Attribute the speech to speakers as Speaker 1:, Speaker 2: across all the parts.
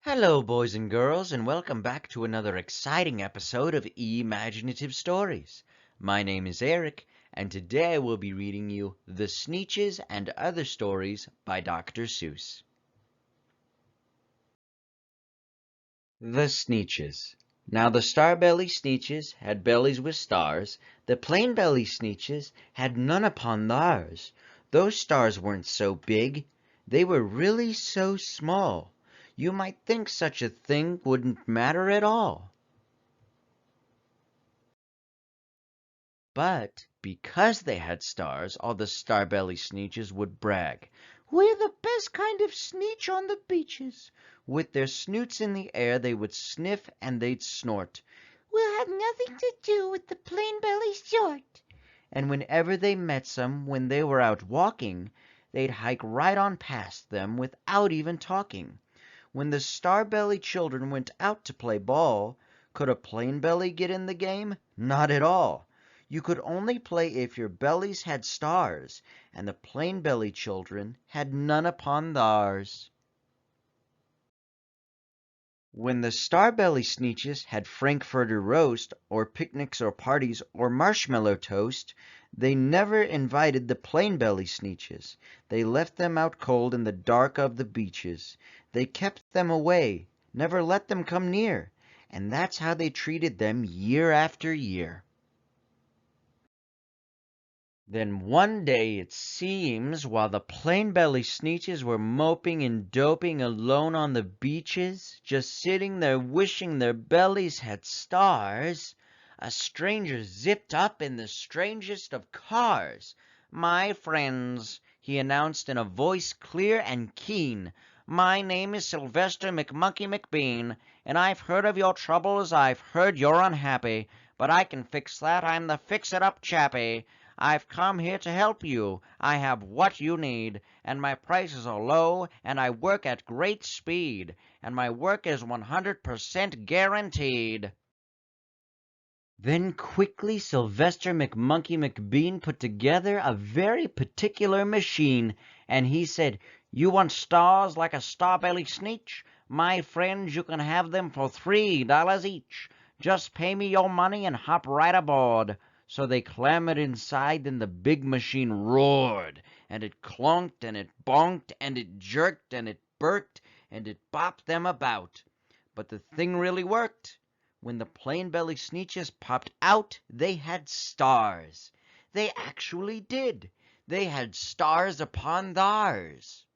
Speaker 1: Hello, boys and girls, and welcome back to another exciting episode of E-maginative Stories. My name is Eric, and today I will be reading you The Sneetches and Other Stories by Dr. Seuss. The Sneetches. Now the star-belly Sneetches had bellies with stars. The plain-belly Sneetches had none upon theirs. Those stars weren't so big. They were really so small. You might think such a thing wouldn't matter at all. But because they had stars, all the star-belly Sneetches would brag. "We're the best kind of Sneetch on the beaches." With their snoots in the air they would sniff and they'd snort. "We'll have nothing to do with the plain-belly sort." And whenever they met some when they were out walking, they'd hike right on past them without even talking. When the star-belly children went out to play ball, could a plain belly get in the game? Not at all. You could only play if your bellies had stars, and the plain belly children had none upon theirs. When the star-belly Sneetches had frankfurter roast, or picnics or parties, or marshmallow toast, they never invited the plain-belly Sneetches. They left them out cold in the dark of the beaches. They kept them away, never let them come near, and that's how they treated them year after year. Then one day it seems, while the plain-belly Sneetches were moping and doping alone on the beaches, just sitting there wishing their bellies had stars, a stranger zipped up in the strangest of cars. "My friends," he announced in a voice clear and keen, "my name is Sylvester McMonkey McBean, and I've heard of your troubles, I've heard you're unhappy, but I can fix that, I'm the fix-it-up chappie. I've come here to help you. I have what you need, and my prices are low, and I work at great speed, and my work is 100% guaranteed." Then quickly Sylvester McMonkey McBean put together a very particular machine, and he said, "You want stars like a star-belly Sneetch? My friends, you can have them for $3 each. Just pay me your money and hop right aboard." So they clambered inside, and the big machine roared, and it clunked, and it bonked, and it jerked, and it burked, and it bopped them about. But the thing really worked. When the plain-belly Sneetches popped out, they had stars. They actually did. They had stars upon theirs.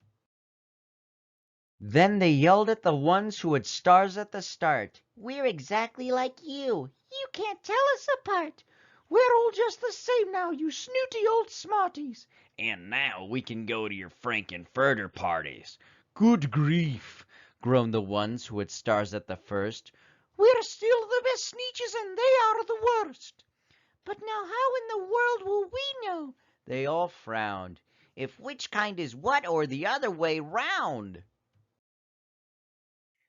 Speaker 1: Then they yelled at the ones who had stars at the start. "We're exactly like you. You can't tell us apart. We're all just the same now, you snooty old smarties. And now we can go to your frankfurter parties." "Good grief," groaned the ones who had stars at the first. "We're still the best Sneetches, and they are the worst." "But now how in the world will we know?" They all frowned. "If which kind is what, or the other way round?"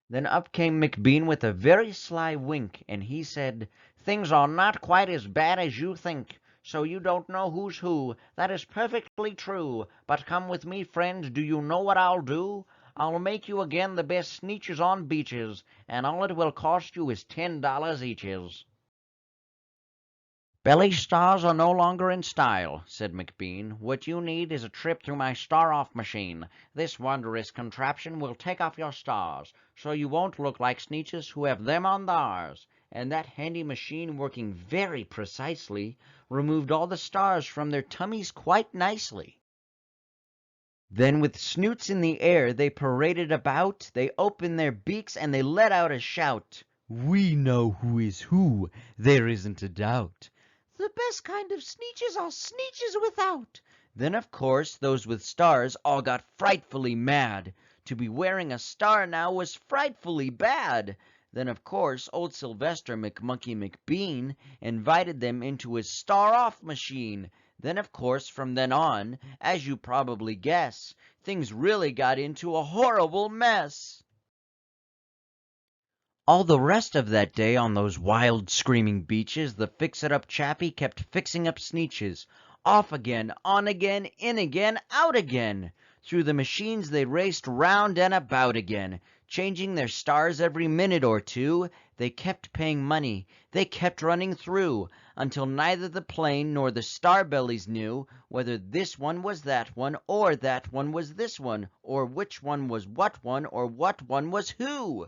Speaker 1: Then up came McBean with a very sly wink, and he said, "Things are not quite as bad as you think. So you don't know who's who. That is perfectly true. But come with me, friends, do you know what I'll do? I'll make you again the best Sneetches on beaches, and all it will cost you is $10 eaches." "Belly stars are no longer in style," said McBean. "What you need is a trip through my star-off machine. This wondrous contraption will take off your stars, so you won't look like Sneetches who have them on theirs." And that handy machine, working very precisely, removed all the stars from their tummies quite nicely. Then with snoots in the air they paraded about, they opened their beaks and they let out a shout. "We know who is who, there isn't a doubt. The best kind of Sneetches are Sneetches without." Then of course those with stars all got frightfully mad. To be wearing a star now was frightfully bad. Then of course old Sylvester McMonkey McBean invited them into his star-off machine. Then of course from then on, as you probably guess, things really got into a horrible mess. All the rest of that day on those wild screaming beaches the fix-it-up chappie kept fixing up Sneetches. Off again, on again, in again, out again. Through the machines they raced round and about again, changing their stars every minute or two. They kept paying money, they kept running through, until neither the plane nor the star bellies knew whether this one was that one, or that one was this one, or which one was what one, or what one was who.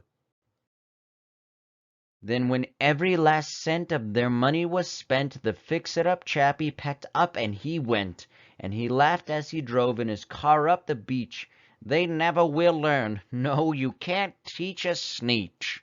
Speaker 1: Then when every last cent of their money was spent, the fix-it-up chappie packed up and he went, and he laughed as he drove in his car up the beach. They never will learn. No, you can't teach a Sneetch.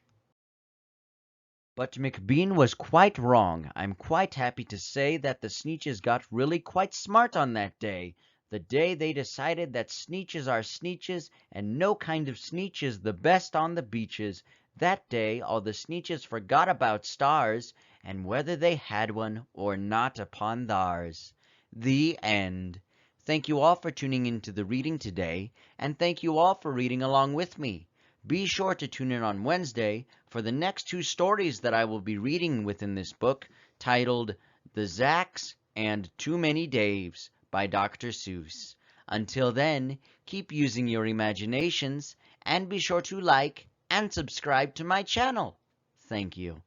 Speaker 1: But McBean was quite wrong. I'm quite happy to say that the Sneetches got really quite smart on that day. The day they decided that Sneetches are Sneetches, and no kind of Sneetch is the best on the beaches. That day all the Sneetches forgot about stars, and whether they had one or not upon theirs. The end. Thank you all for tuning in to the reading today, and thank you all for reading along with me. Be sure to tune in on Wednesday for the next two stories that I will be reading within this book, titled The Zacks and Too Many Daves by Dr. Seuss. Until then, keep using your imaginations, and be sure to like and subscribe to my channel. Thank you.